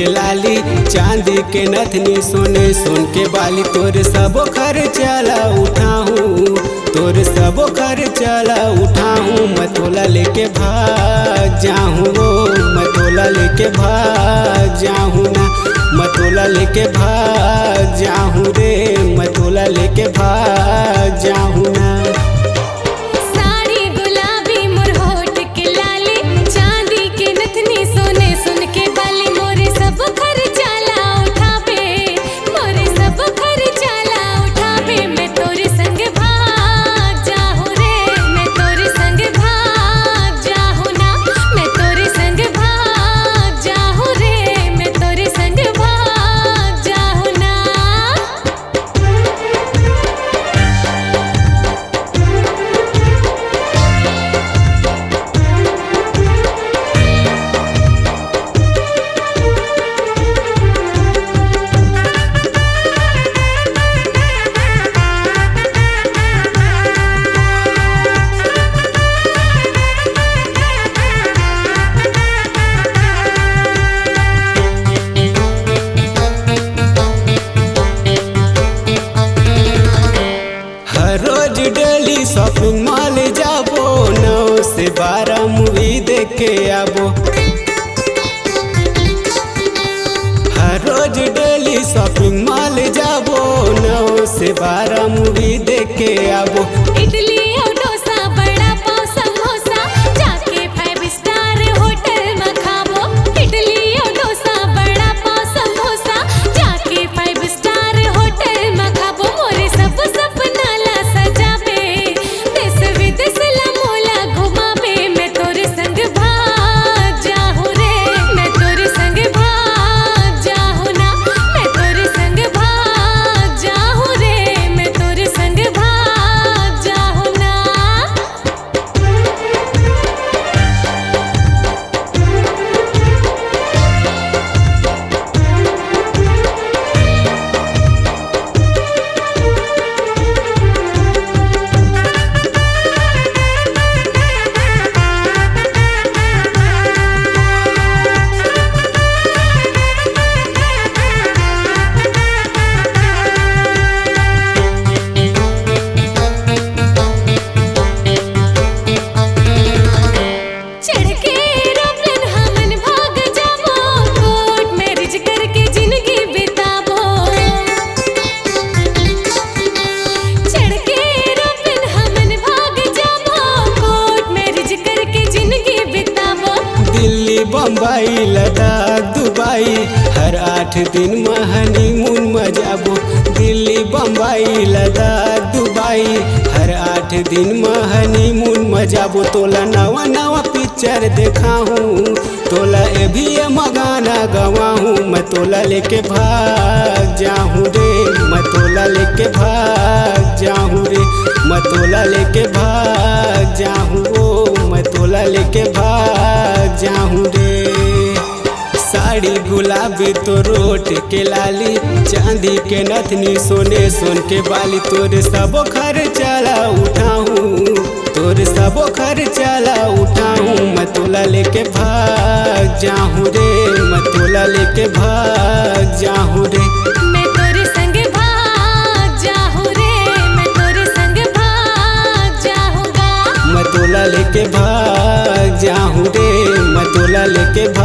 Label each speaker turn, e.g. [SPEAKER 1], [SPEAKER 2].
[SPEAKER 1] के लाली, चांदी के नथनी, सोने सोन के बाली, तोर सबो खर्चा उठाऊं, तोर सबो खर्चा उठाऊं। मैं तोला लेके भाग जाऊं, मैं तोला लेके भाग जाऊं ना, मैं तोला लेके भाग जाऊं रे, मैं तोला लेके भाग जाऊं ना। रोज डेली शॉपिंग मॉल जाबो, 9 से 12 मूवी देखे आबो। हर रोज डेली शॉपिंग मॉल जाबो, 9 से 12 मूवी देखे आबो।
[SPEAKER 2] इडली और डोसा, बड़ा पाव समोसा, जाके 5 स्टार होटल में खाबो। इडली और डोसा, बड़ा पाव समोसा, जाके 5 स्टार होटल में खाबो। मोरे सब सपना सजाबे, देश विदेश ला मोला घुमाबे। मैं तोर संग भाग जाहूं रे, मैं तोर संग भाग जाहूं ना, मैं तोर संग भाग जाहूं रे, मैं तोर संग भाग जाहूं ना।
[SPEAKER 1] बम्बई लद्दाख दुबई, हर 8 दिन में हनीमून में जाबो। दिल्ली बम्बई लद्दाख दुबई, हर 8 दिन में हनीमून में जाबो। तोला नवा नवा पिक्चर देखाऊं, तोला ए भी गाना गवाऊं। मैं तोला लेके भाग जाऊं रे, मैं तोला लेके भाग जाऊं रे, मैं तोला लेके भाग जाऊं, ओ मैं तोला लेके भाग जाऊं रे। साड़ी गुलाबी तो रोट के लाली, चांदी के नथनी, सोने सोन के बाली, तोरे सबो खर्चा उठाऊं, तोरे सबो खर्चा उठाऊं। मैं तोला लेके भाग जाऊं रे, मैं तोला लेके भाग जाऊं रे,
[SPEAKER 2] मैं तोरे संग भाग जाहूं रे, मैं तोरे संग भाग जाहूंगा।
[SPEAKER 1] मैं तोला लेके भाग जाऊं रे, मैं तोला लेके भाग